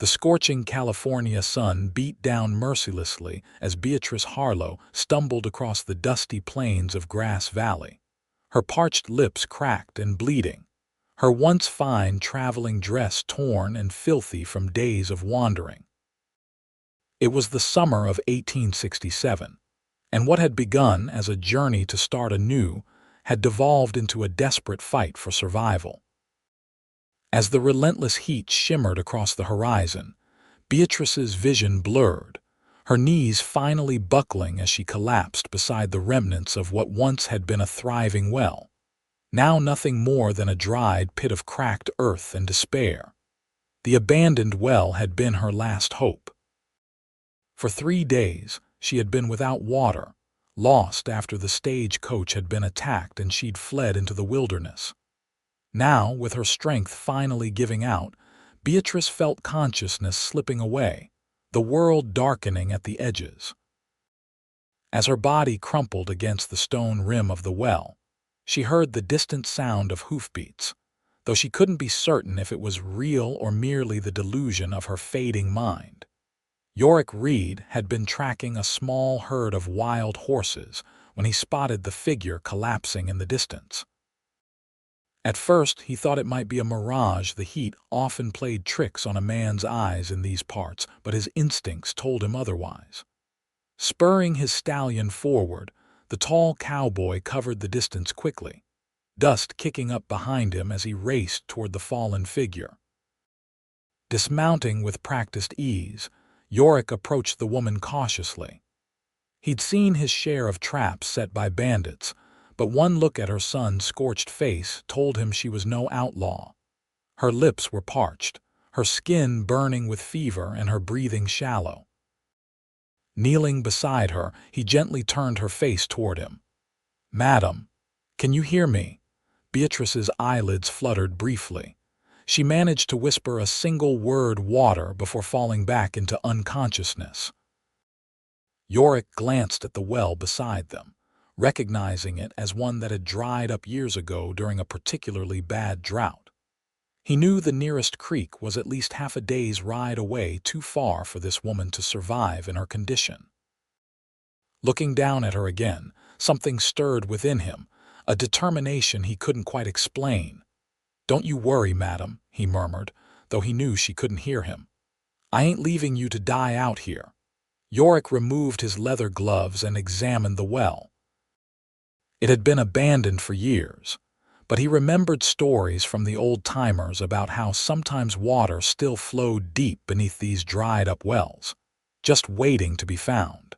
The scorching California sun beat down mercilessly as Beatrice Harlow stumbled across the dusty plains of Grass Valley. Her parched lips cracked and bleeding, her once fine traveling dress torn and filthy from days of wandering. It was the summer of 1867, and what had begun as a journey to start anew had devolved into a desperate fight for survival. As the relentless heat shimmered across the horizon, Beatrice's vision blurred, her knees finally buckling as she collapsed beside the remnants of what once had been a thriving well, now nothing more than a dried pit of cracked earth and despair. The abandoned well had been her last hope. For 3 days, she had been without water, lost after the stagecoach had been attacked and she'd fled into the wilderness. Now, with her strength finally giving out, Beatrice felt consciousness slipping away, the world darkening at the edges. As her body crumpled against the stone rim of the well, she heard the distant sound of hoofbeats, though she couldn't be certain if it was real or merely the delusion of her fading mind. Yorick Reed had been tracking a small herd of wild horses when he spotted the figure collapsing in the distance. At first, he thought it might be a mirage. The heat often played tricks on a man's eyes in these parts, but his instincts told him otherwise. Spurring his stallion forward, the tall cowboy covered the distance quickly, dust kicking up behind him as he raced toward the fallen figure. Dismounting with practiced ease, Yorick approached the woman cautiously. He'd seen his share of traps set by bandits, but one look at her son's scorched face told him she was no outlaw. Her lips were parched, her skin burning with fever and her breathing shallow. Kneeling beside her, he gently turned her face toward him. "Madam, can you hear me?" Beatrice's eyelids fluttered briefly. She managed to whisper a single word, "water," before falling back into unconsciousness. Yorick glanced at the well beside them, recognizing it as one that had dried up years ago during a particularly bad drought. He knew the nearest creek was at least half a day's ride away, too far for this woman to survive in her condition. Looking down at her again, something stirred within him, a determination he couldn't quite explain. "Don't you worry, madam," he murmured, though he knew she couldn't hear him. "I ain't leaving you to die out here." Yorick removed his leather gloves and examined the well. It had been abandoned for years, but he remembered stories from the old-timers about how sometimes water still flowed deep beneath these dried-up wells, just waiting to be found.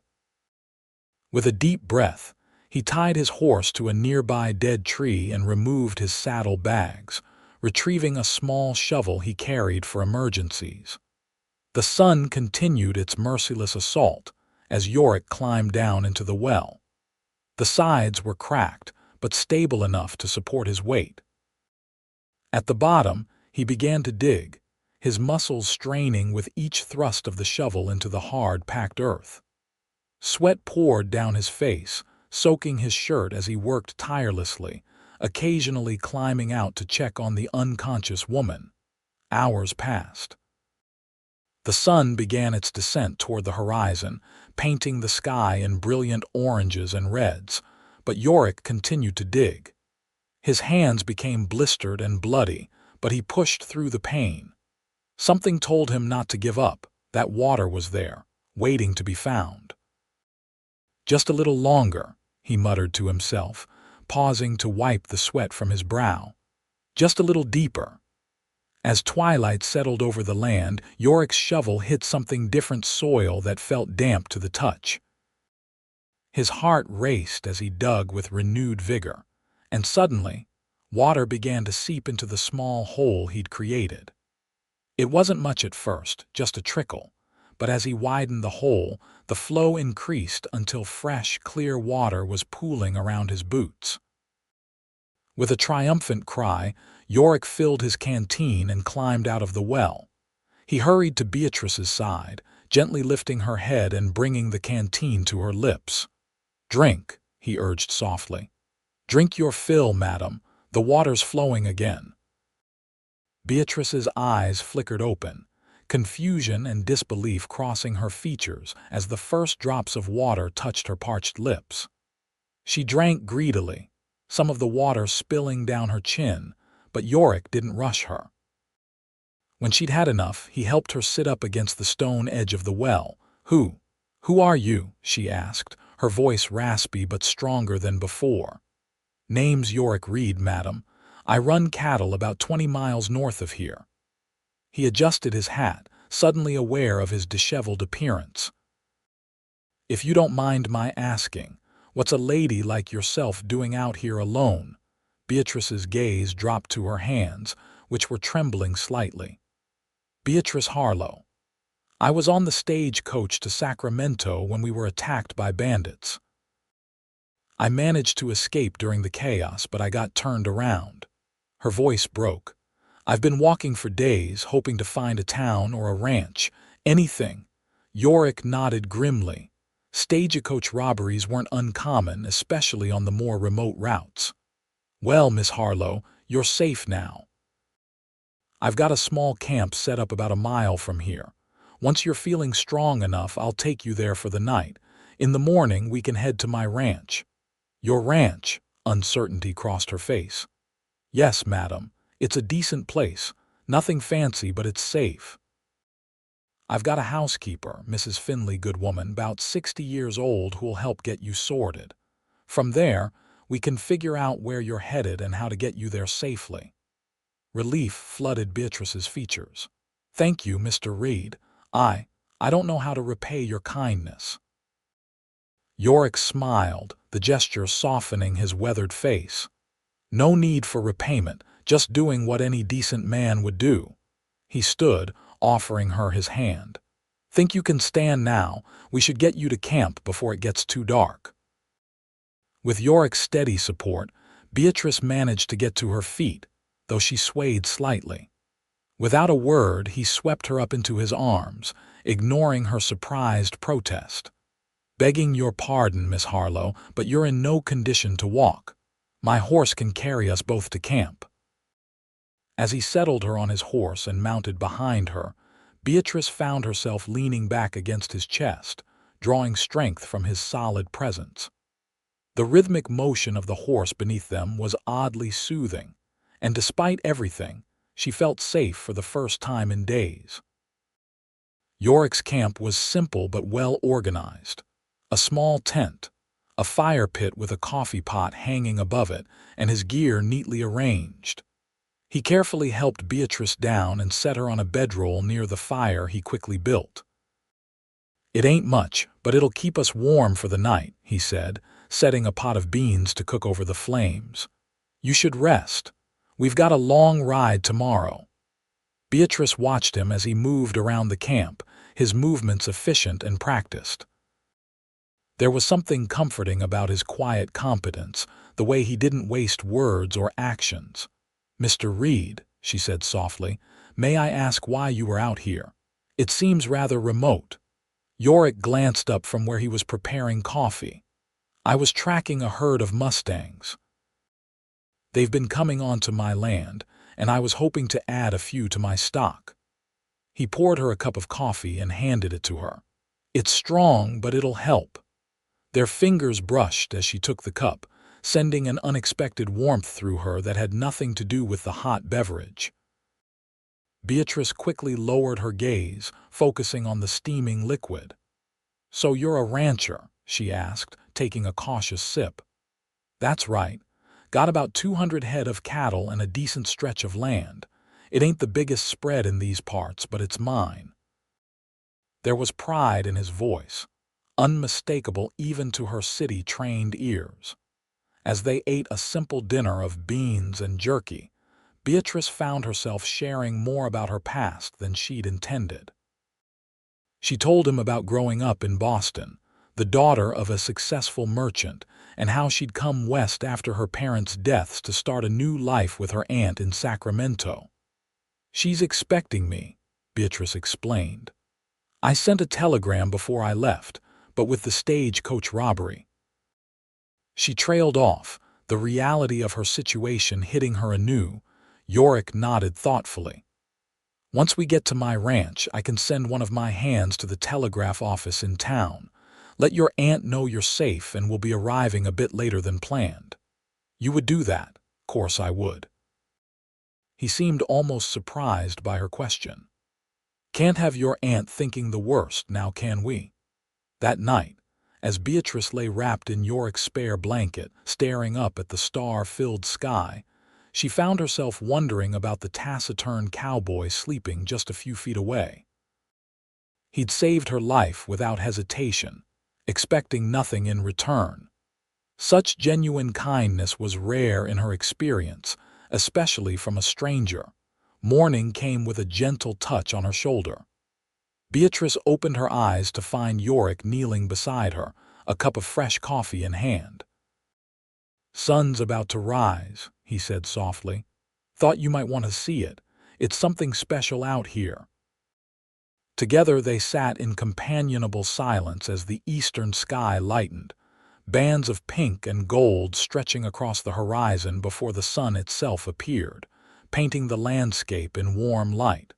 With a deep breath, he tied his horse to a nearby dead tree and removed his saddle bags, retrieving a small shovel he carried for emergencies. The sun continued its merciless assault as Yorick climbed down into the well. The sides were cracked, but stable enough to support his weight. At the bottom, he began to dig, his muscles straining with each thrust of the shovel into the hard, packed earth. Sweat poured down his face, soaking his shirt as he worked tirelessly, occasionally climbing out to check on the unconscious woman. Hours passed. The sun began its descent toward the horizon, painting the sky in brilliant oranges and reds, but Yorick continued to dig. His hands became blistered and bloody, but he pushed through the pain. Something told him not to give up, that water was there, waiting to be found. "Just a little longer," he muttered to himself, pausing to wipe the sweat from his brow. "Just a little deeper." As twilight settled over the land, Yorick's shovel hit something different, soil that felt damp to the touch. His heart raced as he dug with renewed vigor, and suddenly, water began to seep into the small hole he'd created. It wasn't much at first, just a trickle, but as he widened the hole, the flow increased until fresh, clear water was pooling around his boots. With a triumphant cry, Yorick filled his canteen and climbed out of the well. He hurried to Beatrice's side, gently lifting her head and bringing the canteen to her lips. "Drink," he urged softly. "Drink your fill, madam. The water's flowing again." Beatrice's eyes flickered open, confusion and disbelief crossing her features as the first drops of water touched her parched lips. She drank greedily, some of the water spilling down her chin, but Yorick didn't rush her. When she'd had enough, he helped her sit up against the stone edge of the well. Who are you?" she asked, her voice raspy but stronger than before. "Name's Yorick Reed, madam. I run cattle about 20 miles north of here." He adjusted his hat, suddenly aware of his disheveled appearance. "If you don't mind my asking, what's a lady like yourself doing out here alone?" Beatrice's gaze dropped to her hands, which were trembling slightly. "Beatrice Harlow. I was on the stagecoach to Sacramento when we were attacked by bandits. I managed to escape during the chaos, but I got turned around." Her voice broke. "I've been walking for days, hoping to find a town or a ranch. Anything." Yorick nodded grimly. Stagecoach robberies weren't uncommon, especially on the more remote routes. "Well, Miss Harlow, you're safe now. I've got a small camp set up about a mile from here. Once you're feeling strong enough, I'll take you there for the night. In the morning, we can head to my ranch." "Your ranch?" Uncertainty crossed her face. "Yes, madam. It's a decent place. Nothing fancy, but it's safe. I've got a housekeeper, Mrs. Finley, good woman, about 60 years old, who'll help get you sorted. From there, we can figure out where you're headed and how to get you there safely." Relief flooded Beatrice's features. "Thank you, Mr. Reed. I don't know how to repay your kindness." Yorick smiled, the gesture softening his weathered face. "No need for repayment, just doing what any decent man would do." He stood, offering her his hand. "Think you can stand now? We should get you to camp before it gets too dark." With Yorick's steady support, Beatrice managed to get to her feet, though she swayed slightly. Without a word, he swept her up into his arms, ignoring her surprised protest. "Begging your pardon, Miss Harlow, but you're in no condition to walk. My horse can carry us both to camp." As he settled her on his horse and mounted behind her, Beatrice found herself leaning back against his chest, drawing strength from his solid presence. The rhythmic motion of the horse beneath them was oddly soothing, and despite everything, she felt safe for the first time in days. Yorick's camp was simple but well organized. A small tent, a fire pit with a coffee pot hanging above it, and his gear neatly arranged. He carefully helped Beatrice down and set her on a bedroll near the fire he quickly built. "It ain't much, but it'll keep us warm for the night," he said, setting a pot of beans to cook over the flames. "You should rest. We've got a long ride tomorrow." Beatrice watched him as he moved around the camp, his movements efficient and practiced. There was something comforting about his quiet competence, the way he didn't waste words or actions. "Mr. Reed," she said softly, "may I ask why you were out here? It seems rather remote." Yorick glanced up from where he was preparing coffee. "I was tracking a herd of mustangs. They've been coming onto my land, and I was hoping to add a few to my stock." He poured her a cup of coffee and handed it to her. "It's strong, but it'll help." Their fingers brushed as she took the cup, sending an unexpected warmth through her that had nothing to do with the hot beverage. Beatrice quickly lowered her gaze, focusing on the steaming liquid. "So you're a rancher?" she asked, taking a cautious sip. "That's right. Got about 200 head of cattle and a decent stretch of land. It ain't the biggest spread in these parts, but it's mine." There was pride in his voice, unmistakable even to her city-trained ears. As they ate a simple dinner of beans and jerky, Beatrice found herself sharing more about her past than she'd intended. She told him about growing up in Boston, the daughter of a successful merchant, and how she'd come west after her parents' deaths to start a new life with her aunt in Sacramento. "She's expecting me," Beatrice explained. "I sent a telegram before I left, but with the stagecoach robbery." She trailed off, the reality of her situation hitting her anew. Yorick nodded thoughtfully. Once we get to my ranch, I can send one of my hands to the telegraph office in town. Let your aunt know you're safe and will be arriving a bit later than planned. You would do that? Course I would. He seemed almost surprised by her question. Can't have your aunt thinking the worst, now can we? That night, as Beatrice lay wrapped in Yorick's spare blanket, staring up at the star-filled sky, she found herself wondering about the taciturn cowboy sleeping just a few feet away. He'd saved her life without hesitation, expecting nothing in return. Such genuine kindness was rare in her experience, especially from a stranger. Morning came with a gentle touch on her shoulder. Beatrice opened her eyes to find Yorick kneeling beside her, a cup of fresh coffee in hand. Sun's about to rise, he said softly. Thought you might want to see it. It's something special out here. Together they sat in companionable silence as the eastern sky lightened, bands of pink and gold stretching across the horizon before the sun itself appeared, painting the landscape in warm light.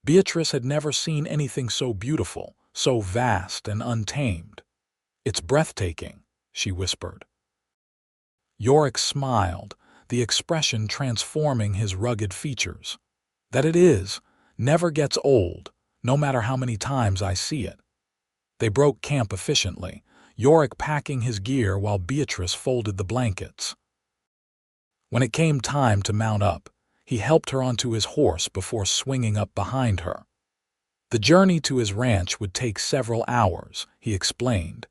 Beatrice had never seen anything so beautiful, so vast and untamed. It's breathtaking, she whispered. Yorick smiled, the expression transforming his rugged features. That it is, never gets old, no matter how many times I see it. They broke camp efficiently, Yorick packing his gear while Beatrice folded the blankets. When it came time to mount up, he helped her onto his horse before swinging up behind her. The journey to his ranch would take several hours, he explained,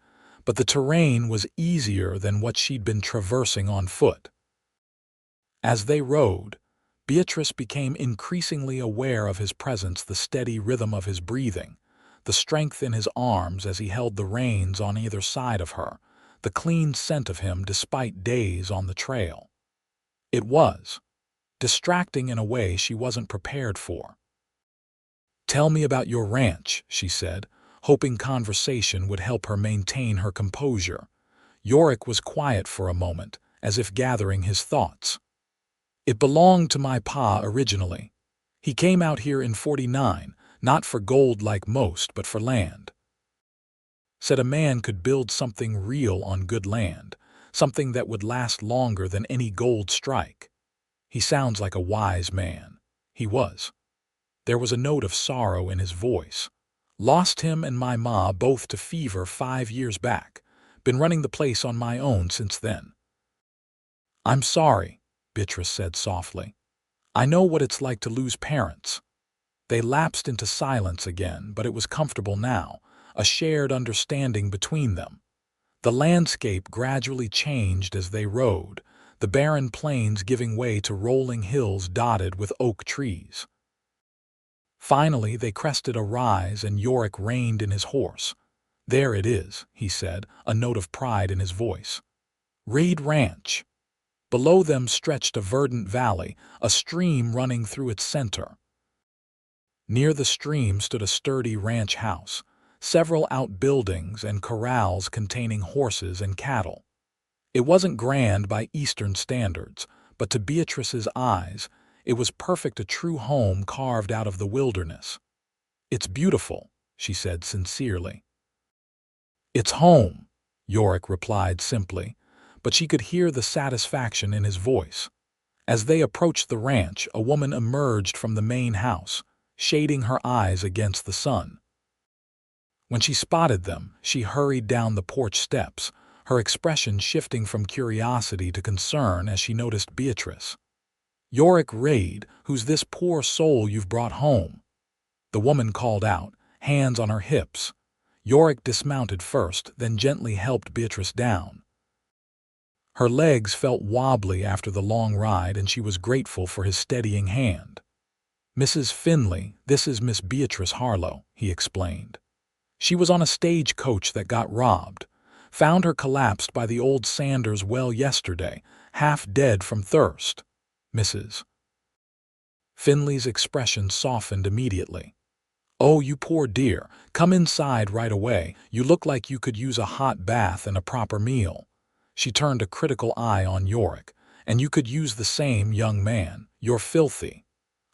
but the terrain was easier than what she'd been traversing on foot. As they rode, Beatrice became increasingly aware of his presence, the steady rhythm of his breathing, the strength in his arms as he held the reins on either side of her, the clean scent of him despite days on the trail. It was distracting in a way she wasn't prepared for. Tell me about your ranch, she said, hoping conversation would help her maintain her composure. Yorick was quiet for a moment, as if gathering his thoughts. It belonged to my pa originally. He came out here in '49, not for gold like most, but for land. Said a man could build something real on good land, something that would last longer than any gold strike. He sounds like a wise man. He was. There was a note of sorrow in his voice. Lost him and my ma both to fever 5 years back. Been running the place on my own since then. I'm sorry, Beatrice said softly. I know what it's like to lose parents. They lapsed into silence again, but it was comfortable now, a shared understanding between them. The landscape gradually changed as they rode, the barren plains giving way to rolling hills dotted with oak trees. Finally, they crested a rise and Yorick reined in his horse. There it is, he said, a note of pride in his voice. Reed Ranch. Below them stretched a verdant valley, a stream running through its center. Near the stream stood a sturdy ranch house, several outbuildings and corrals containing horses and cattle. It wasn't grand by Eastern standards, but to Beatrice's eyes, it was perfect, a true home carved out of the wilderness. It's beautiful, she said sincerely. It's home, Yorick replied simply, but she could hear the satisfaction in his voice. As they approached the ranch, a woman emerged from the main house, shading her eyes against the sun. When she spotted them, she hurried down the porch steps, her expression shifting from curiosity to concern as she noticed Beatrice. Yorick Reed, who's this poor soul you've brought home? The woman called out, hands on her hips. Yorick dismounted first, then gently helped Beatrice down. Her legs felt wobbly after the long ride, and she was grateful for his steadying hand. Mrs. Finley, this is Miss Beatrice Harlow, he explained. She was on a stagecoach that got robbed. Found her collapsed by the old Sanders well yesterday, half dead from thirst. Mrs. Finley's expression softened immediately. Oh, you poor dear, come inside right away. You look like you could use a hot bath and a proper meal. She turned a critical eye on Yorick. And you could use the same, young man. You're filthy.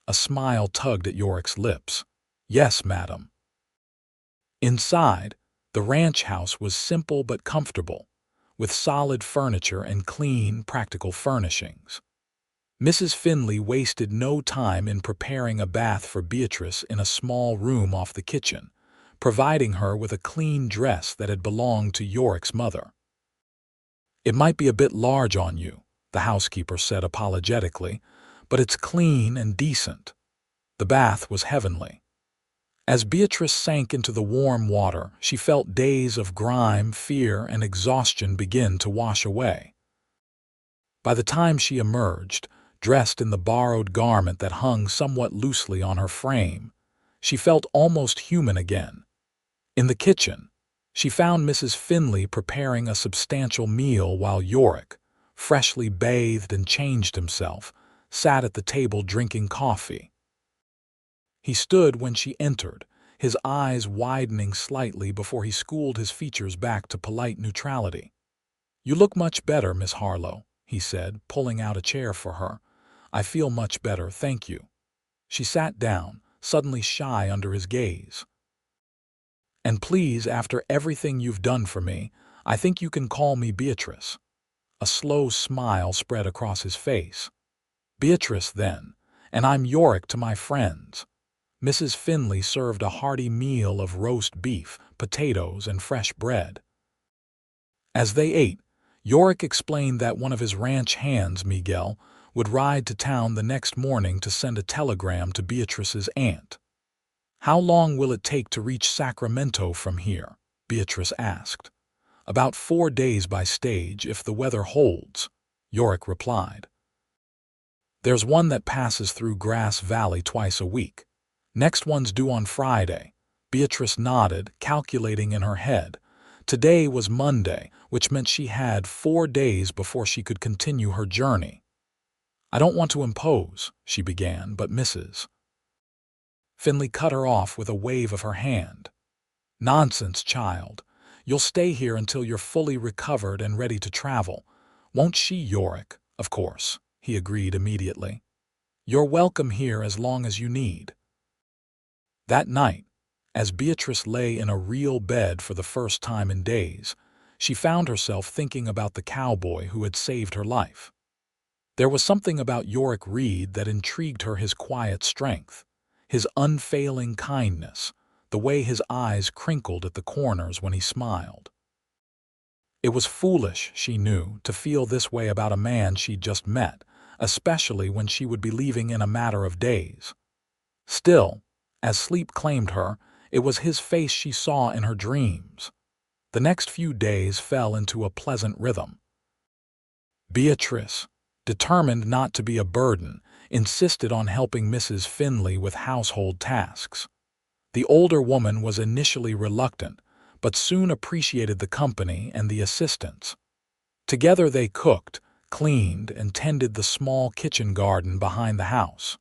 A smile tugged at Yorick's lips. "Yes, madam." Inside, the ranch house was simple but comfortable, with solid furniture and clean, practical furnishings. Mrs. Finley wasted no time in preparing a bath for Beatrice in a small room off the kitchen, providing her with a clean dress that had belonged to Yorick's mother. "It might be a bit large on you," the housekeeper said apologetically, "but it's clean and decent." The bath was heavenly. As Beatrice sank into the warm water, she felt days of grime, fear, and exhaustion begin to wash away. By the time she emerged, dressed in the borrowed garment that hung somewhat loosely on her frame, she felt almost human again. In the kitchen, she found Mrs. Finley preparing a substantial meal while Yorick, freshly bathed and changed himself, sat at the table drinking coffee. He stood when she entered, his eyes widening slightly before he schooled his features back to polite neutrality. "You look much better, Miss Harlow," he said, pulling out a chair for her. "I feel much better, thank you." She sat down, suddenly shy under his gaze. "And please, after everything you've done for me, I think you can call me Beatrice." A slow smile spread across his face. "Beatrice, then, and I'm Yorick to my friends." Mrs. Finley served a hearty meal of roast beef, potatoes, and fresh bread. As they ate, Yorick explained that one of his ranch hands, Miguel, would ride to town the next morning to send a telegram to Beatrice's aunt. "How long will it take to reach Sacramento from here?" Beatrice asked. "About 4 days by stage, if the weather holds," Yorick replied. "There's one that passes through Grass Valley twice a week. Next one's due on Friday." Beatrice nodded, calculating in her head. Today was Monday, which meant she had 4 days before she could continue her journey. "I don't want to impose," she began, but Mrs. Finley cut her off with a wave of her hand. "Nonsense, child. You'll stay here until you're fully recovered and ready to travel. Won't she, Yorick?" "Of course," he agreed immediately. "You're welcome here as long as you need." That night, as Beatrice lay in a real bed for the first time in days, she found herself thinking about the cowboy who had saved her life. There was something about Yorick Reed that intrigued her: his quiet strength, his unfailing kindness, the way his eyes crinkled at the corners when he smiled. It was foolish, she knew, to feel this way about a man she'd just met, especially when she would be leaving in a matter of days. Still, as sleep claimed her, it was his face she saw in her dreams. The next few days fell into a pleasant rhythm. Beatrice, determined not to be a burden, insisted on helping Mrs. Finley with household tasks. The older woman was initially reluctant, but soon appreciated the company and the assistance. Together they cooked, cleaned, and tended the small kitchen garden behind the house.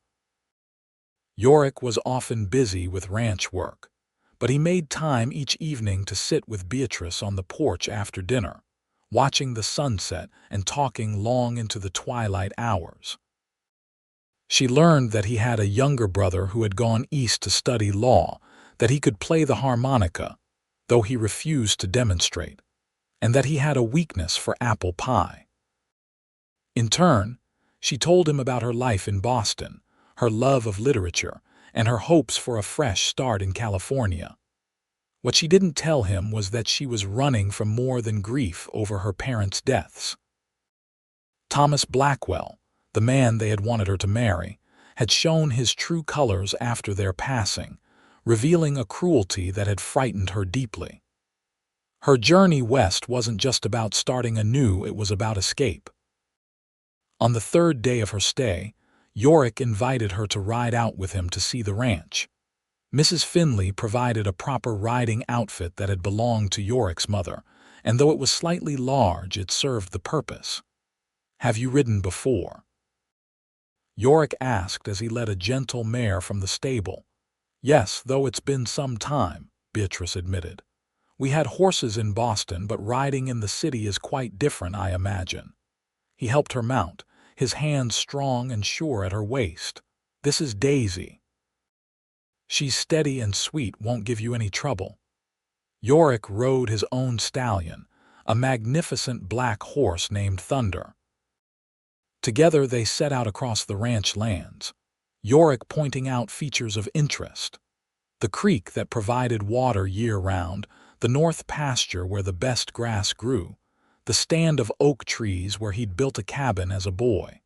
Yorick was often busy with ranch work, but he made time each evening to sit with Beatrice on the porch after dinner, watching the sunset and talking long into the twilight hours. She learned that he had a younger brother who had gone east to study law, that he could play the harmonica, though he refused to demonstrate, and that he had a weakness for apple pie. In turn, she told him about her life in Boston, her love of literature, and her hopes for a fresh start in California. What she didn't tell him was that she was running from more than grief over her parents' deaths. Thomas Blackwell, the man they had wanted her to marry, had shown his true colors after their passing, revealing a cruelty that had frightened her deeply. Her journey west wasn't just about starting anew, it was about escape. On the 3rd day of her stay, Yorick invited her to ride out with him to see the ranch. Mrs. Finley provided a proper riding outfit that had belonged to Yorick's mother, and though it was slightly large, it served the purpose. "Have you ridden before?" Yorick asked as he led a gentle mare from the stable. "Yes, though it's been some time," Beatrice admitted. "We had horses in Boston, but riding in the city is quite different, I imagine." He helped her mount, his hands strong and sure at her waist. This is Daisy. She's steady and sweet, won't give you any trouble." Yorick rode his own stallion, a magnificent black horse named Thunder. Together they set out across the ranch lands, Yorick pointing out features of interest: the creek that provided water year-round, the north pasture where the best grass grew, the stand of oak trees where he'd built a cabin as a boy.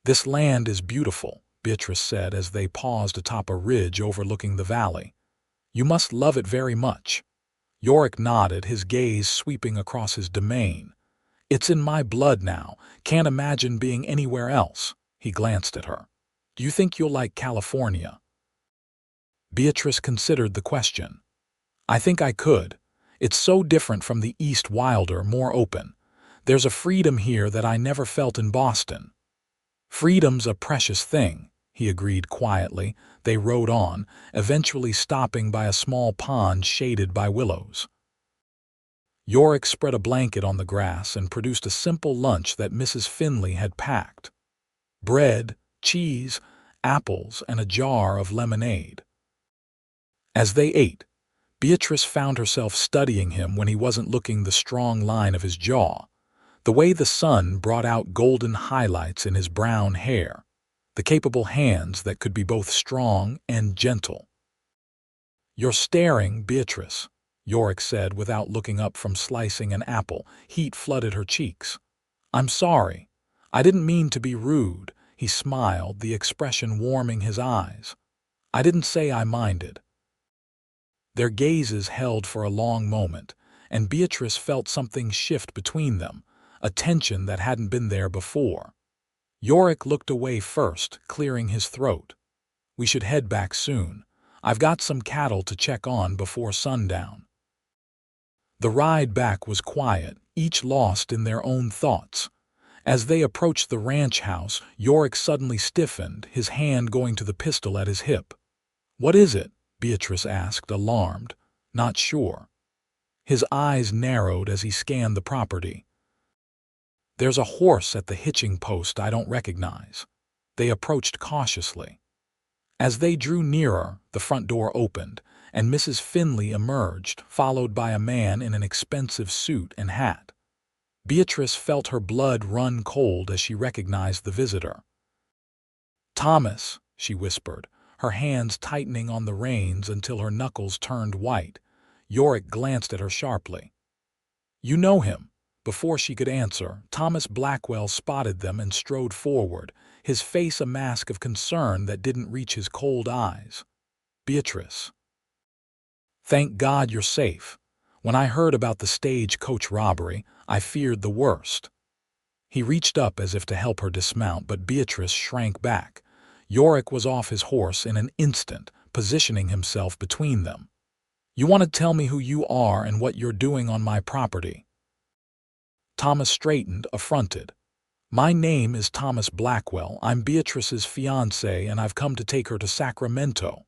"This land is beautiful," Beatrice said as they paused atop a ridge overlooking the valley. "You must love it very much." Yorick nodded, his gaze sweeping across his domain. "It's in my blood now, can't imagine being anywhere else." He glanced at her. "Do you think you'll like California?" Beatrice considered the question. "I think I could. It's so different from the East, wilder, more open. There's a freedom here that I never felt in Boston." "Freedom's a precious thing," he agreed quietly. They rode on, eventually stopping by a small pond shaded by willows. Yorick spread a blanket on the grass and produced a simple lunch that Mrs. Finley had packed: bread, cheese, apples, and a jar of lemonade. As they ate, Beatrice found herself studying him when he wasn't looking, the strong line of his jaw, the way the sun brought out golden highlights in his brown hair, the capable hands that could be both strong and gentle. "You're staring, Beatrice," Yorick said without looking up from slicing an apple. Heat flooded her cheeks. "I'm sorry. I didn't mean to be rude." He smiled, the expression warming his eyes. "I didn't say I minded." Their gazes held for a long moment, and Beatrice felt something shift between them, a tension that hadn't been there before. Yorick looked away first, clearing his throat. "We should head back soon. I've got some cattle to check on before sundown." The ride back was quiet, each lost in their own thoughts. As they approached the ranch house, Yorick suddenly stiffened, his hand going to the pistol at his hip. "What is it?" Beatrice asked, alarmed. "Not sure." His eyes narrowed as he scanned the property. "There's a horse at the hitching post I don't recognize." They approached cautiously. As they drew nearer, the front door opened, and Mrs. Finley emerged, followed by a man in an expensive suit and hat. Beatrice felt her blood run cold as she recognized the visitor. "Thomas," she whispered, her hands tightening on the reins until her knuckles turned white. Yorick glanced at her sharply. "You know him." Before she could answer, Thomas Blackwell spotted them and strode forward, his face a mask of concern that didn't reach his cold eyes. "Beatrice. Thank God you're safe. When I heard about the stagecoach robbery, I feared the worst." He reached up as if to help her dismount, but Beatrice shrank back. Yorick was off his horse in an instant, positioning himself between them. "You want to tell me who you are and what you're doing on my property?" Thomas straightened, affronted. "My name is Thomas Blackwell. I'm Beatrice's fiancé, and I've come to take her to Sacramento."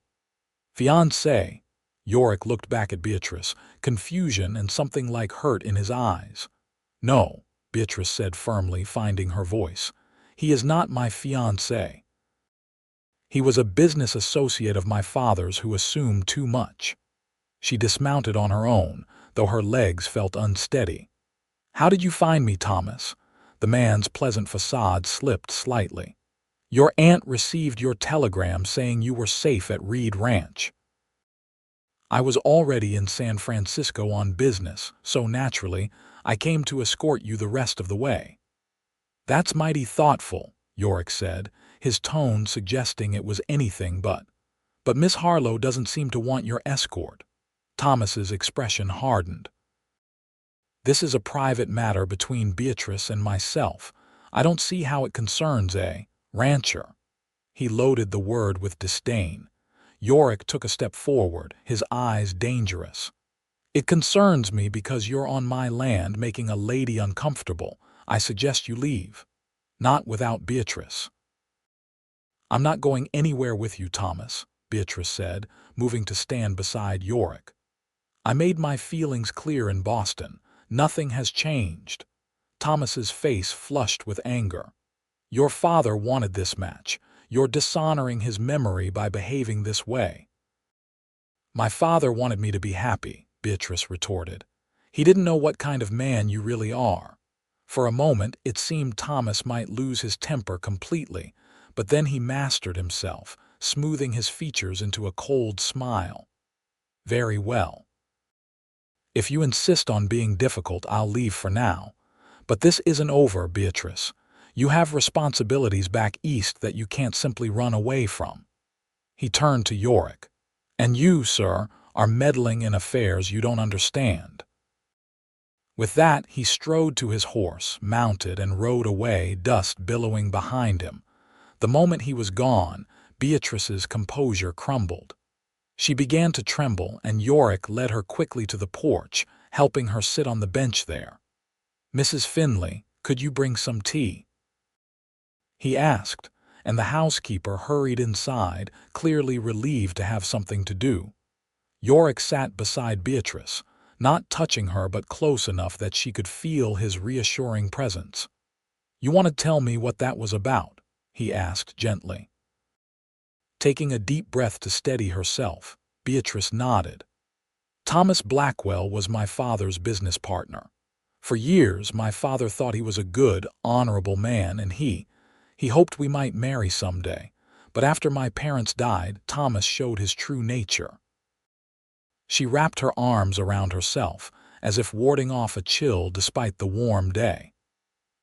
"Fiancé?" Yorick looked back at Beatrice, confusion and something like hurt in his eyes. "No," Beatrice said firmly, finding her voice. "He is not my fiancé. He was a business associate of my father's who assumed too much." She dismounted on her own, though her legs felt unsteady. "How did you find me, Thomas?" The man's pleasant facade slipped slightly. "Your aunt received your telegram saying you were safe at Reed Ranch." "I was already in San Francisco on business, so naturally, I came to escort you the rest of the way." "That's mighty thoughtful," Yorick said, his tone suggesting it was anything but. "But Miss Harlow doesn't seem to want your escort." Thomas's expression hardened. "This is a private matter between Beatrice and myself. I don't see how it concerns a rancher." He loaded the word with disdain. Yorick took a step forward, his eyes dangerous. "It concerns me because you're on my land making a lady uncomfortable. I suggest you leave." "Not without Beatrice." "I'm not going anywhere with you, Thomas," Beatrice said, moving to stand beside Yorick. "I made my feelings clear in Boston. Nothing has changed." Thomas's face flushed with anger. "Your father wanted this match. You're dishonoring his memory by behaving this way." "My father wanted me to be happy," Beatrice retorted. "He didn't know what kind of man you really are." For a moment, it seemed Thomas might lose his temper completely, but then he mastered himself, smoothing his features into a cold smile. "Very well. If you insist on being difficult, I'll leave for now. But this isn't over, Beatrice. You have responsibilities back east that you can't simply run away from." He turned to Yorick. "And you, sir, are meddling in affairs you don't understand." With that, he strode to his horse, mounted, and rode away, dust billowing behind him. The moment he was gone, Beatrice's composure crumbled. She began to tremble, and Yorick led her quickly to the porch, helping her sit on the bench there. "Mrs. Finley, could you bring some tea?" he asked, and the housekeeper hurried inside, clearly relieved to have something to do. Yorick sat beside Beatrice, not touching her but close enough that she could feel his reassuring presence. "You want to tell me what that was about?" he asked gently. Taking a deep breath to steady herself, Beatrice nodded. "Thomas Blackwell was my father's business partner. For years, my father thought he was a good, honorable man, and he hoped we might marry someday. But after my parents died, Thomas showed his true nature." She wrapped her arms around herself, as if warding off a chill despite the warm day.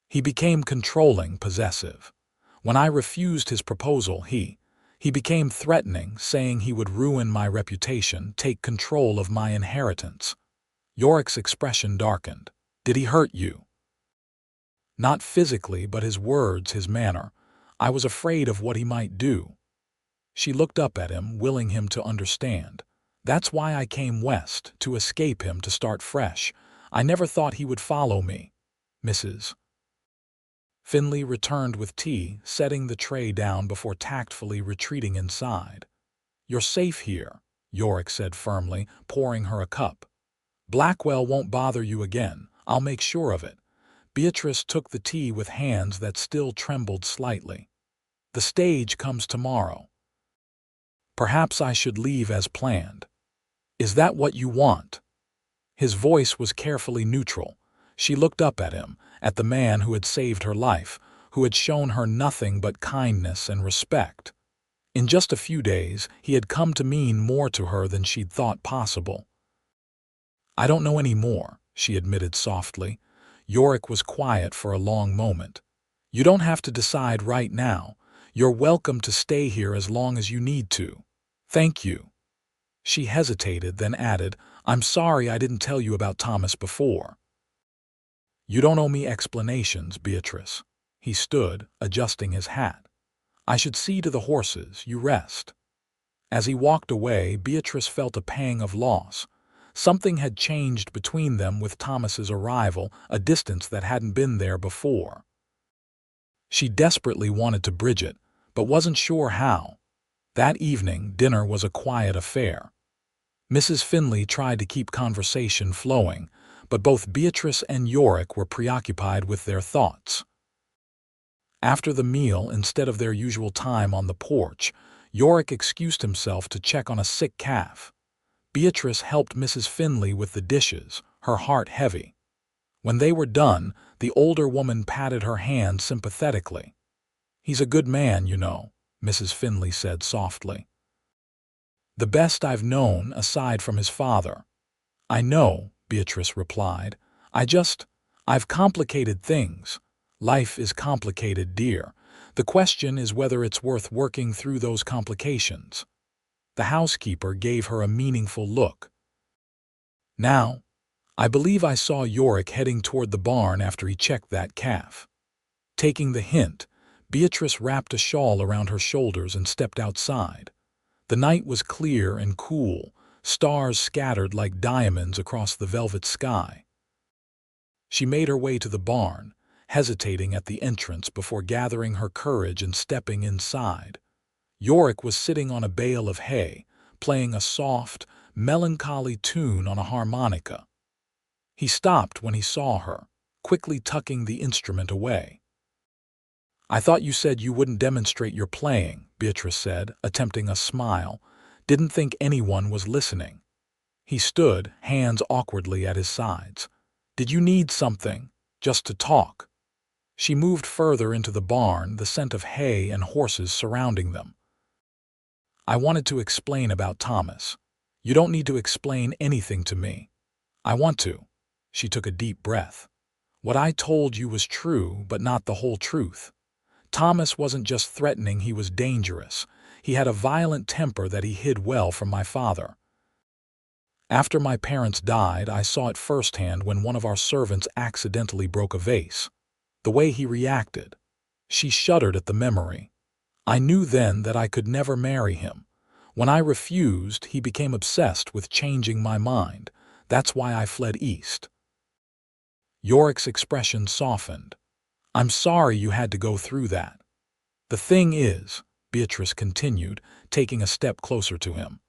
"He became controlling, possessive. When I refused his proposal, he became threatening, saying he would ruin my reputation, take control of my inheritance." Yorick's expression darkened. "Did he hurt you?" "Not physically, but his words, his manner. I was afraid of what he might do." She looked up at him, willing him to understand. "That's why I came west, to escape him, to start fresh. I never thought he would follow me." Mrs. Finley returned with tea, setting the tray down before tactfully retreating inside. "You're safe here," Yorick said firmly, pouring her a cup. "Blackwell won't bother you again. I'll make sure of it." Beatrice took the tea with hands that still trembled slightly. "The stage comes tomorrow. Perhaps I should leave as planned. Is that what you want?" His voice was carefully neutral. She looked up at him, at the man who had saved her life, who had shown her nothing but kindness and respect. In just a few days, he had come to mean more to her than she'd thought possible. "I don't know any more," she admitted softly. Yorick was quiet for a long moment. "You don't have to decide right now. You're welcome to stay here as long as you need to." "Thank you." She hesitated, then added, "I'm sorry I didn't tell you about Thomas before." "You don't owe me explanations, Beatrice." He stood, adjusting his hat. "I should see to the horses. You rest." As he walked away, Beatrice felt a pang of loss. Something had changed between them with Thomas's arrival, a distance that hadn't been there before. She desperately wanted to bridge it, but wasn't sure how. That evening, dinner was a quiet affair. Mrs. Finley tried to keep conversation flowing, but both Beatrice and Yorick were preoccupied with their thoughts. After the meal, instead of their usual time on the porch, Yorick excused himself to check on a sick calf. Beatrice helped Mrs. Finley with the dishes, her heart heavy. When they were done, the older woman patted her hand sympathetically. "He's a good man, you know," Mrs. Finley said softly. "The best I've known, aside from his father." "I know," Beatrice replied. I've complicated things. Life is complicated, dear. The question is whether it's worth working through those complications." The housekeeper gave her a meaningful look. "Now, I believe I saw Yorick heading toward the barn after he checked that calf." Taking the hint, Beatrice wrapped a shawl around her shoulders and stepped outside. The night was clear and cool, stars scattered like diamonds across the velvet sky. She made her way to the barn, hesitating at the entrance before gathering her courage and stepping inside. Yorick was sitting on a bale of hay, playing a soft, melancholy tune on a harmonica. He stopped when he saw her, quickly tucking the instrument away. I thought you said you wouldn't demonstrate your playing, Beatrice said, attempting a smile. Didn't think anyone was listening. He stood, hands awkwardly at his sides. Did you need something? Just to talk? She moved further into the barn, the scent of hay and horses surrounding them. I wanted to explain about Thomas. You don't need to explain anything to me. I want to. She took a deep breath. What I told you was true, but not the whole truth. Thomas wasn't just threatening, he was dangerous. He had a violent temper that he hid well from my father. After my parents died, I saw it firsthand when one of our servants accidentally broke a vase. The way he reacted. She shuddered at the memory. I knew then that I could never marry him. When I refused, he became obsessed with changing my mind. That's why I fled east. Yorick's expression softened. I'm sorry you had to go through that. The thing is, Beatrice continued, taking a step closer to him,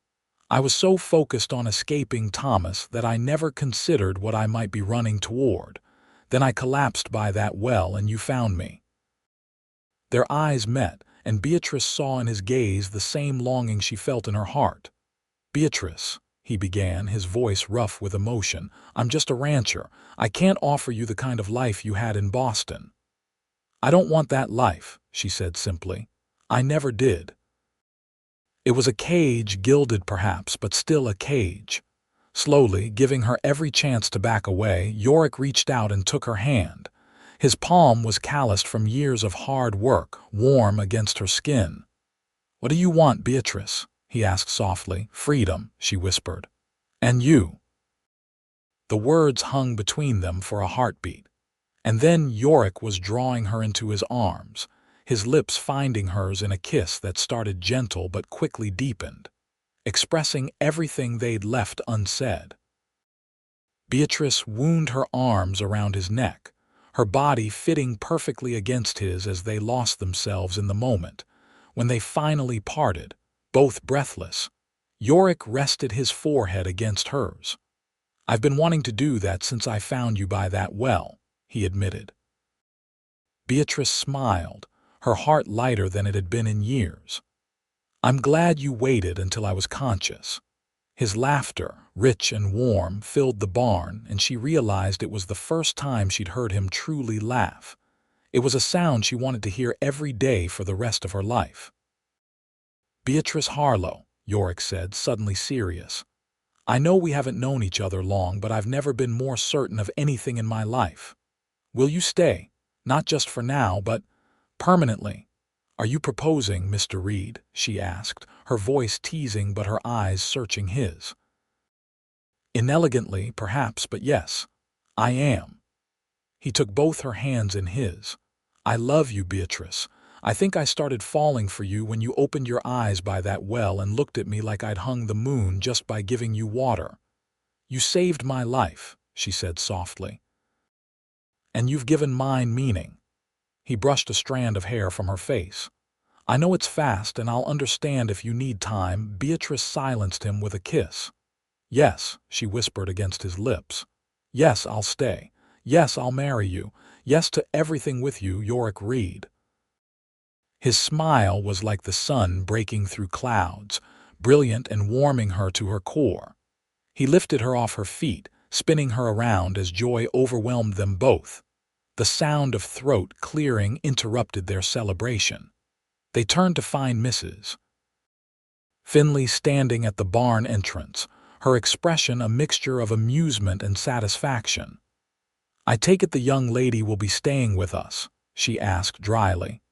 I was so focused on escaping Thomas that I never considered what I might be running toward. Then I collapsed by that well and you found me. Their eyes met, and Beatrice saw in his gaze the same longing she felt in her heart. Beatrice, he began, his voice rough with emotion, I'm just a rancher. I can't offer you the kind of life you had in Boston. I don't want that life, she said simply. I never did. It was a cage, gilded perhaps, but still a cage. Slowly, giving her every chance to back away, Yorick reached out and took her hand. His palm was calloused from years of hard work, warm against her skin. What do you want, Beatrice? He asked softly. Freedom, she whispered. And you? The words hung between them for a heartbeat. And then Yorick was drawing her into his arms, his lips finding hers in a kiss that started gentle but quickly deepened, expressing everything they'd left unsaid. Beatrice wound her arms around his neck, her body fitting perfectly against his as they lost themselves in the moment. When they finally parted, both breathless, Yorick rested his forehead against hers. I've been wanting to do that since I found you by that well, he admitted. Beatrice smiled, her heart lighter than it had been in years. I'm glad you waited until I was conscious. His laughter, rich and warm, filled the barn, and she realized it was the first time she'd heard him truly laugh. It was a sound she wanted to hear every day for the rest of her life. Beatrice Harlow, Yorick said, suddenly serious. I know we haven't known each other long, but I've never been more certain of anything in my life. Will you stay? Not just for now, but permanently. Are you proposing, Mr. Reed? She asked, her voice teasing but her eyes searching his. Inelegantly, perhaps, but yes, I am. He took both her hands in his. I love you, Beatrice. I think I started falling for you when you opened your eyes by that well and looked at me like I'd hung the moon just by giving you water. You saved my life, she said softly. And you've given mine meaning. He brushed a strand of hair from her face. I know it's fast and I'll understand if you need time. Beatrice silenced him with a kiss. Yes, she whispered against his lips. Yes, I'll stay. Yes, I'll marry you. Yes to everything with you, Yorick Reed. His smile was like the sun breaking through clouds, brilliant and warming her to her core. He lifted her off her feet, spinning her around as joy overwhelmed them both. The sound of throat clearing interrupted their celebration. They turned to find Mrs. Finley standing at the barn entrance, her expression a mixture of amusement and satisfaction. I take it the young lady will be staying with us, she asked dryly.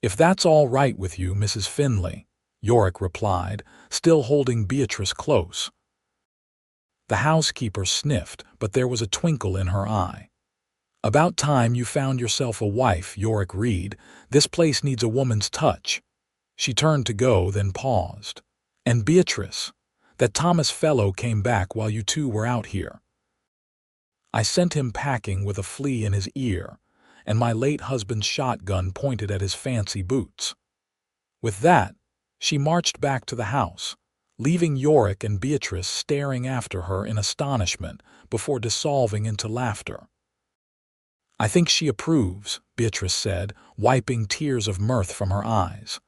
If that's all right with you, Mrs. Finley, Yorick replied, still holding Beatrice close. The housekeeper sniffed, but there was a twinkle in her eye. About time you found yourself a wife, Yorick Reed. This place needs a woman's touch. She turned to go, then paused. And Beatrice, that Thomas fellow came back while you two were out here. I sent him packing with a flea in his ear, and my late husband's shotgun pointed at his fancy boots. With that, she marched back to the house, leaving Yorick and Beatrice staring after her in astonishment before dissolving into laughter. "I think she approves," Beatrice said, wiping tears of mirth from her eyes.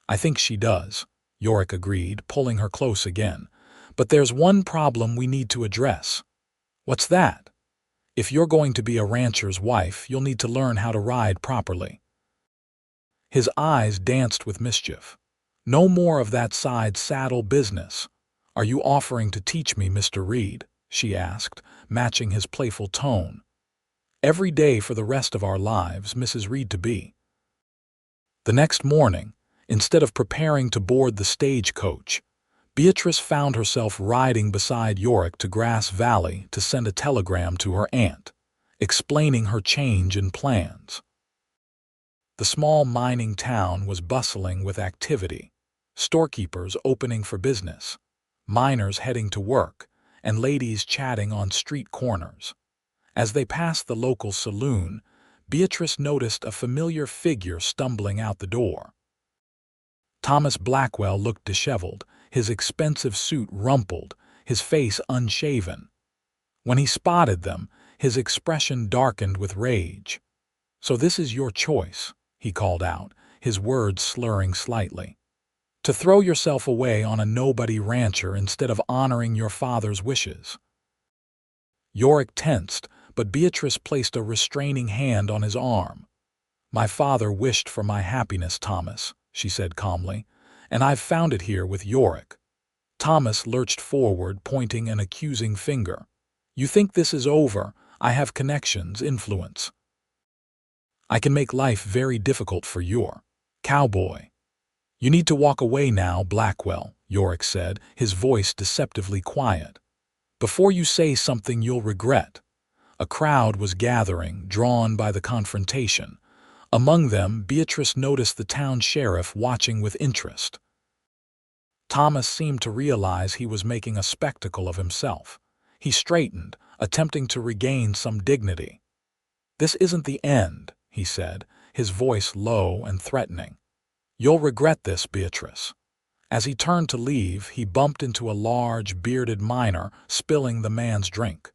"I think she does," Yorick agreed, pulling her close again. "But there's one problem we need to address." "What's that?" "If you're going to be a rancher's wife, you'll need to learn how to ride properly." His eyes danced with mischief. "No more of that side saddle business. Are you offering to teach me, Mr. Reed?" she asked, matching his playful tone. "Every day for the rest of our lives, Mrs. Reed to be." The next morning, instead of preparing to board the stagecoach, Beatrice found herself riding beside Yorick to Grass Valley to send a telegram to her aunt, explaining her change in plans. The small mining town was bustling with activity, storekeepers opening for business, miners heading to work, and ladies chatting on street corners. As they passed the local saloon, Beatrice noticed a familiar figure stumbling out the door. Thomas Blackwell looked disheveled, his expensive suit rumpled, his face unshaven. When he spotted them, his expression darkened with rage. "So this is your choice," he called out, his words slurring slightly. "To throw yourself away on a nobody rancher instead of honoring your father's wishes." Yorick tensed, but Beatrice placed a restraining hand on his arm. "My father wished for my happiness, Thomas," she said calmly, "and I've found it here with Yorick." Thomas lurched forward, pointing an accusing finger. "You think this is over? I have connections, influence. I can make life very difficult for your cowboy." "You need to walk away now, Blackwell," Yorick said, his voice deceptively quiet. "Before you say something you'll regret." A crowd was gathering, drawn by the confrontation. Among them, Beatrice noticed the town sheriff watching with interest. Thomas seemed to realize he was making a spectacle of himself. He straightened, attempting to regain some dignity. "This isn't the end," he said, his voice low and threatening. "You'll regret this, Beatrice." As he turned to leave, he bumped into a large, bearded miner, spilling the man's drink.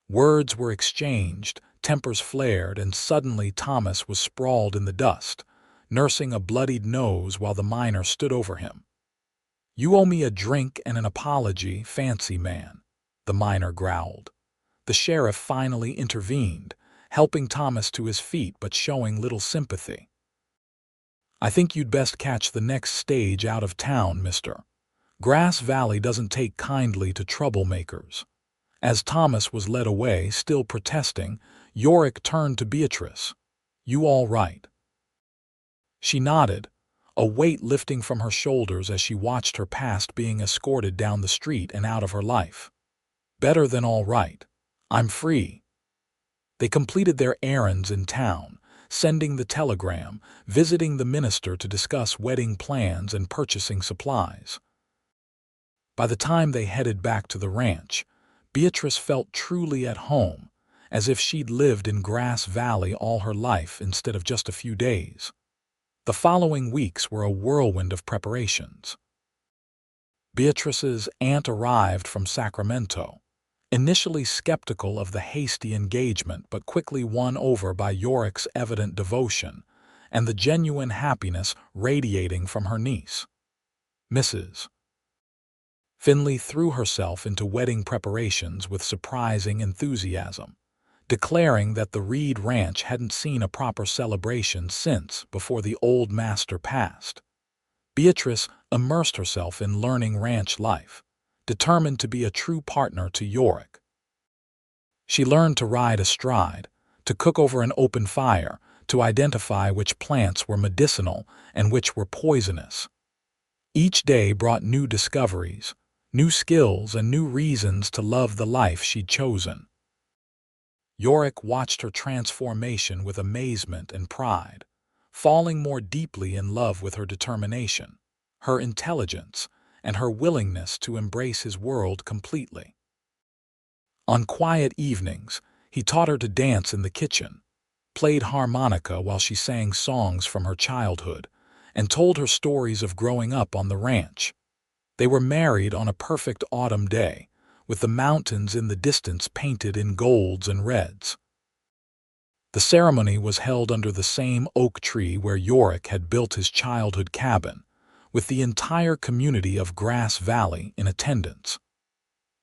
Words were exchanged, tempers flared, and suddenly Thomas was sprawled in the dust, nursing a bloodied nose while the miner stood over him. "You owe me a drink and an apology, fancy man," the miner growled. The sheriff finally intervened, helping Thomas to his feet but showing little sympathy. "I think you'd best catch the next stage out of town, mister. Grass Valley doesn't take kindly to troublemakers." As Thomas was led away, still protesting, Yorick turned to Beatrice. "You all right?" She nodded, a weight lifting from her shoulders as she watched her past being escorted down the street and out of her life. "Better than all right. I'm free." They completed their errands in town, sending the telegram, visiting the minister to discuss wedding plans and purchasing supplies. By the time they headed back to the ranch, Beatrice felt truly at home, as if she'd lived in Grass Valley all her life instead of just a few days. The following weeks were a whirlwind of preparations. Beatrice's aunt arrived from Sacramento, initially skeptical of the hasty engagement but quickly won over by Yorick's evident devotion and the genuine happiness radiating from her niece. Mrs. Finley threw herself into wedding preparations with surprising enthusiasm, declaring that the Reed Ranch hadn't seen a proper celebration since before the old master passed. Beatrice immersed herself in learning ranch life, determined to be a true partner to Yorick. She learned to ride astride, to cook over an open fire, to identify which plants were medicinal and which were poisonous. Each day brought new discoveries, new skills, and new reasons to love the life she'd chosen. Yorick watched her transformation with amazement and pride, falling more deeply in love with her determination, her intelligence, and her willingness to embrace his world completely. On quiet evenings, he taught her to dance in the kitchen, played harmonica while she sang songs from her childhood, and told her stories of growing up on the ranch. They were married on a perfect autumn day, with the mountains in the distance painted in golds and reds. The ceremony was held under the same oak tree where Yorick had built his childhood cabin, with the entire community of Grass Valley in attendance.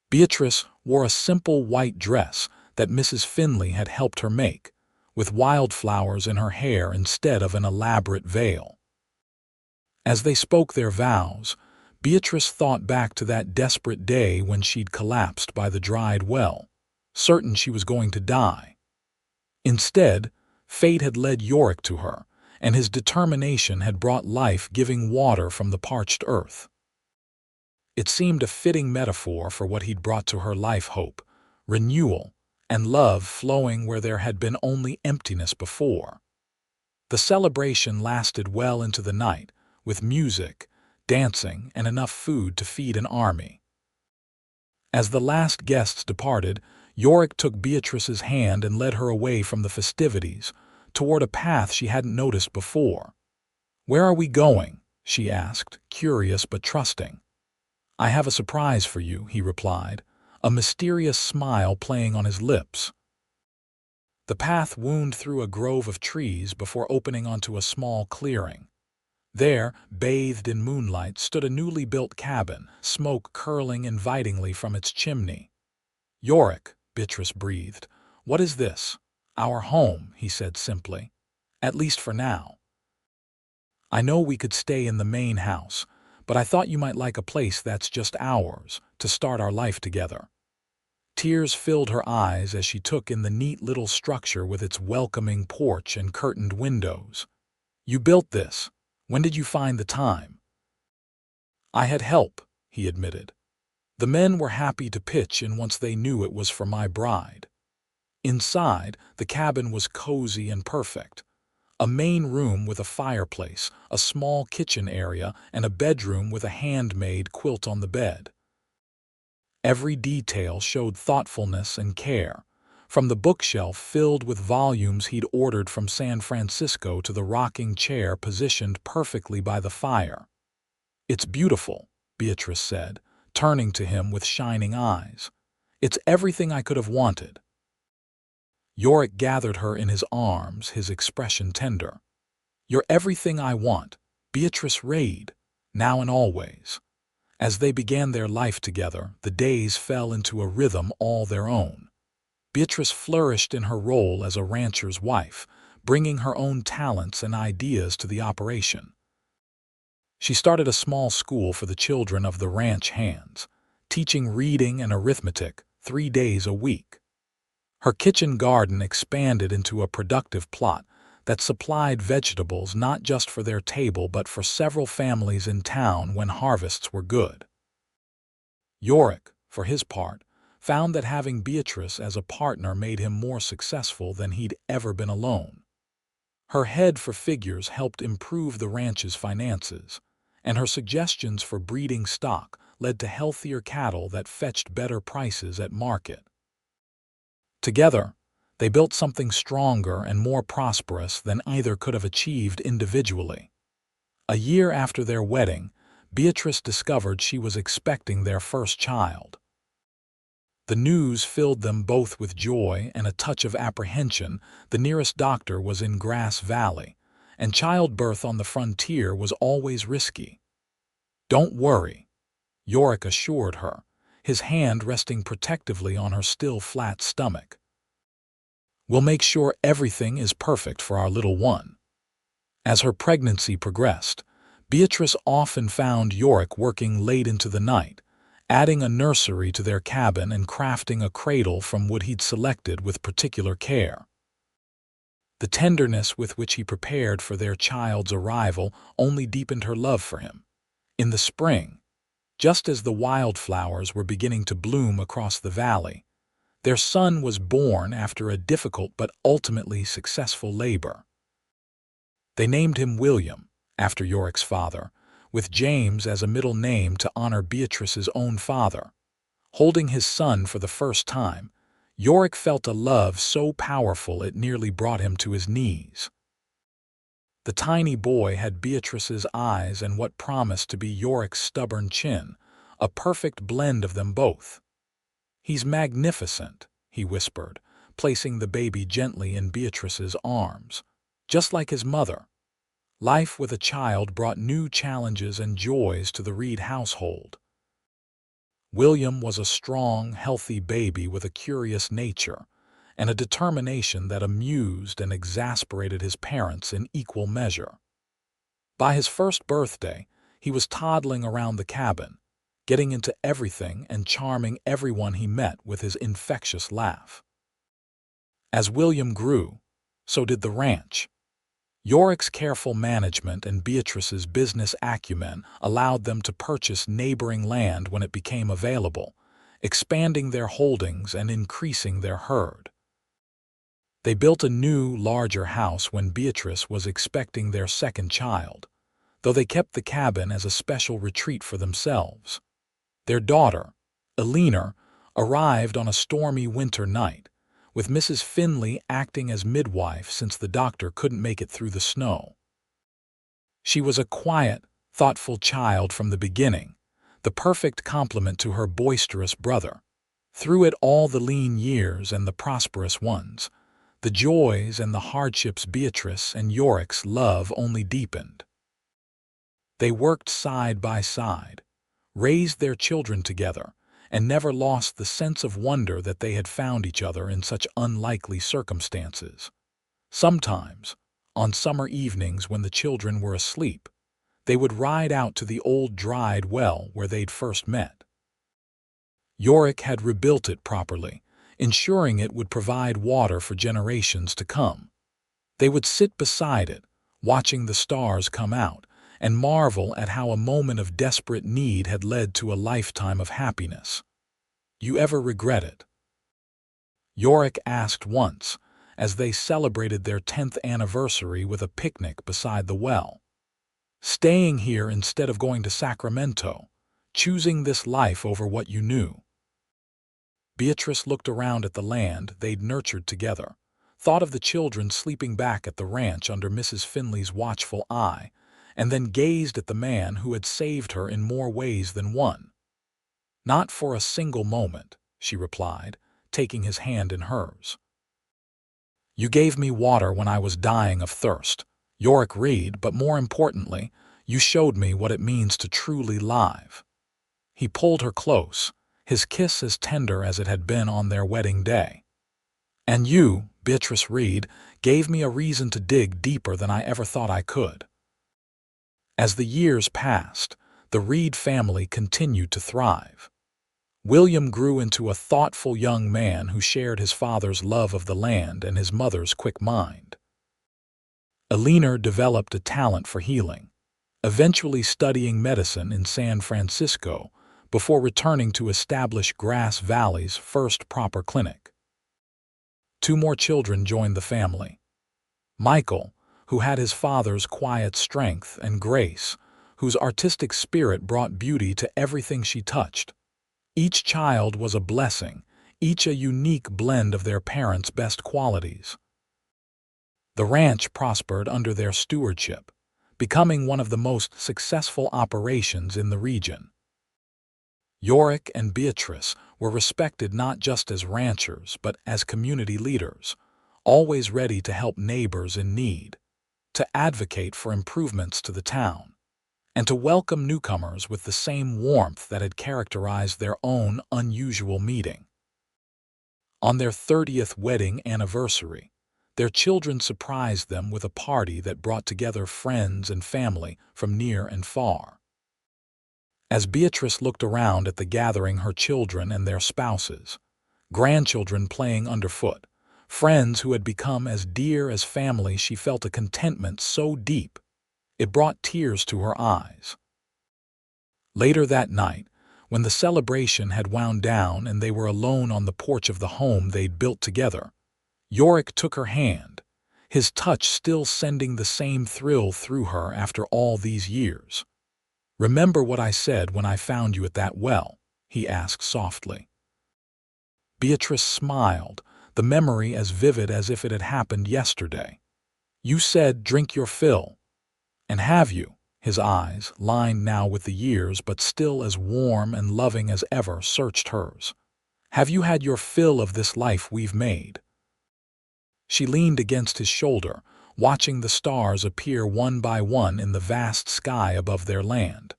Beatrice wore a simple white dress that Mrs. Finley had helped her make, with wildflowers in her hair instead of an elaborate veil. As they spoke their vows, Beatrice thought back to that desperate day when she'd collapsed by the dried well, certain she was going to die. Instead, fate had led Yorick to her, and his determination had brought life-giving water from the parched earth. It seemed a fitting metaphor for what he'd brought to her life: hope, renewal, and love flowing where there had been only emptiness before. The celebration lasted well into the night, with music, dancing, and enough food to feed an army. As the last guests departed, Yorick took Beatrice's hand and led her away from the festivities, toward a path she hadn't noticed before. "Where are we going?" she asked, curious but trusting. "I have a surprise for you," he replied, a mysterious smile playing on his lips. The path wound through a grove of trees before opening onto a small clearing. There, bathed in moonlight, stood a newly built cabin, smoke curling invitingly from its chimney. "Yorick," Beatrice breathed. "What is this?" "Our home," he said simply. "At least for now. I know we could stay in the main house, but I thought you might like a place that's just ours, to start our life together." Tears filled her eyes as she took in the neat little structure with its welcoming porch and curtained windows. "You built this. When did you find the time?" "I had help," he admitted. "The men were happy to pitch in once they knew it was for my bride." Inside, the cabin was cozy and perfect. A main room with a fireplace, a small kitchen area, and a bedroom with a handmade quilt on the bed. Every detail showed thoughtfulness and care, from the bookshelf filled with volumes he'd ordered from San Francisco to the rocking chair positioned perfectly by the fire. "It's beautiful," Beatrice said, turning to him with shining eyes. "It's everything I could have wanted." Yorick gathered her in his arms, his expression tender. "You're everything I want, Beatrice Reed, now and always." As they began their life together, the days fell into a rhythm all their own. Beatrice flourished in her role as a rancher's wife, bringing her own talents and ideas to the operation. She started a small school for the children of the ranch hands, teaching reading and arithmetic 3 days a week. Her kitchen garden expanded into a productive plot that supplied vegetables not just for their table but for several families in town when harvests were good. Yorick, for his part, found that having Beatrice as a partner made him more successful than he'd ever been alone. Her head for figures helped improve the ranch's finances, and her suggestions for breeding stock led to healthier cattle that fetched better prices at market. Together, they built something stronger and more prosperous than either could have achieved individually. A year after their wedding, Beatrice discovered she was expecting their first child. The news filled them both with joy and a touch of apprehension. The nearest doctor was in Grass Valley, and childbirth on the frontier was always risky. "Don't worry," Yorick assured her, his hand resting protectively on her still flat stomach. "We'll make sure everything is perfect for our little one." As her pregnancy progressed, Beatrice often found Yorick working late into the night, adding a nursery to their cabin and crafting a cradle from wood he'd selected with particular care. The tenderness with which he prepared for their child's arrival only deepened her love for him. In the spring, just as the wildflowers were beginning to bloom across the valley, their son was born after a difficult but ultimately successful labor. They named him William, after Yorick's father, with James as a middle name to honor Beatrice's own father. Holding his son for the first time, Yorick felt a love so powerful it nearly brought him to his knees. The tiny boy had Beatrice's eyes and what promised to be Yorick's stubborn chin, a perfect blend of them both. "He's magnificent," he whispered, placing the baby gently in Beatrice's arms. Just like his mother, life with a child brought new challenges and joys to the Reed household. William was a strong, healthy baby with a curious nature and a determination that amused and exasperated his parents in equal measure. By his first birthday, he was toddling around the cabin, getting into everything and charming everyone he met with his infectious laugh. As William grew, so did the ranch. Yorick's careful management and Beatrice's business acumen allowed them to purchase neighboring land when it became available, expanding their holdings and increasing their herd. They built a new, larger house when Beatrice was expecting their second child, though they kept the cabin as a special retreat for themselves. Their daughter, Eleanor, arrived on a stormy winter night, with Mrs. Finley acting as midwife since the doctor couldn't make it through the snow. She was a quiet, thoughtful child from the beginning, the perfect complement to her boisterous brother. Through it all, the lean years and the prosperous ones, the joys and the hardships, Beatrice and Yorick's love only deepened. They worked side by side, raised their children together, and never lost the sense of wonder that they had found each other in such unlikely circumstances. Sometimes, on summer evenings when the children were asleep, they would ride out to the old dried well where they'd first met. Yorick had rebuilt it properly, ensuring it would provide water for generations to come. They would sit beside it, watching the stars come out, and marvel at how a moment of desperate need had led to a lifetime of happiness. "You ever regret it?" Yorick asked once, as they celebrated their 10th anniversary with a picnic beside the well. "Staying here instead of going to Sacramento, choosing this life over what you knew." Beatrice looked around at the land they'd nurtured together, thought of the children sleeping back at the ranch under Mrs. Finley's watchful eye, and then gazed at the man who had saved her in more ways than one. "Not for a single moment," she replied, taking his hand in hers. "You gave me water when I was dying of thirst, Yorick Reed, but more importantly, you showed me what it means to truly live." He pulled her close, his kiss as tender as it had been on their wedding day. "And you, Beatrice Reed, gave me a reason to dig deeper than I ever thought I could." As the years passed, the Reed family continued to thrive. William grew into a thoughtful young man who shared his father's love of the land and his mother's quick mind. Eleanor developed a talent for healing, eventually studying medicine in San Francisco before returning to establish Grass Valley's first proper clinic. 2 more children joined the family. Michael, who had his father's quiet strength and grace, whose artistic spirit brought beauty to everything she touched. Each child was a blessing, each a unique blend of their parents' best qualities. The ranch prospered under their stewardship, becoming one of the most successful operations in the region. Yorick and Beatrice were respected not just as ranchers but as community leaders, always ready to help neighbors in need, to advocate for improvements to the town, and to welcome newcomers with the same warmth that had characterized their own unusual meeting. On their 30th wedding anniversary, their children surprised them with a party that brought together friends and family from near and far. As Beatrice looked around at the gathering, her children and their spouses, grandchildren playing underfoot, friends who had become as dear as family, she felt a contentment so deep it brought tears to her eyes. Later that night, when the celebration had wound down and they were alone on the porch of the home they'd built together, Yorick took her hand, his touch still sending the same thrill through her after all these years. "Remember what I said when I found you at that well?" he asked softly. Beatrice smiled, the memory as vivid as if it had happened yesterday. "You said, 'Drink your fill.' And have you?" His eyes, lined now with the years but still as warm and loving as ever, searched hers. "Have you had your fill of this life we've made?" She leaned against his shoulder, watching the stars appear one by one in the vast sky above their land.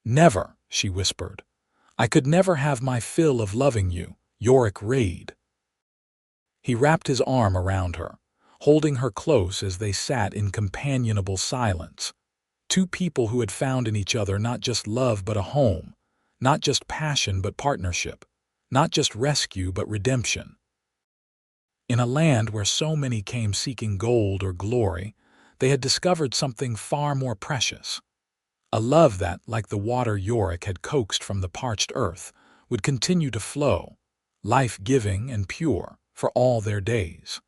"Never," she whispered. "I could never have my fill of loving you, Yorick Reed." He wrapped his arm around her, holding her close as they sat in companionable silence. Two people who had found in each other not just love but a home, not just passion but partnership, not just rescue but redemption. In a land where so many came seeking gold or glory, they had discovered something far more precious. A love that, like the water Yorick had coaxed from the parched earth, would continue to flow, life-giving and pure, for all their days.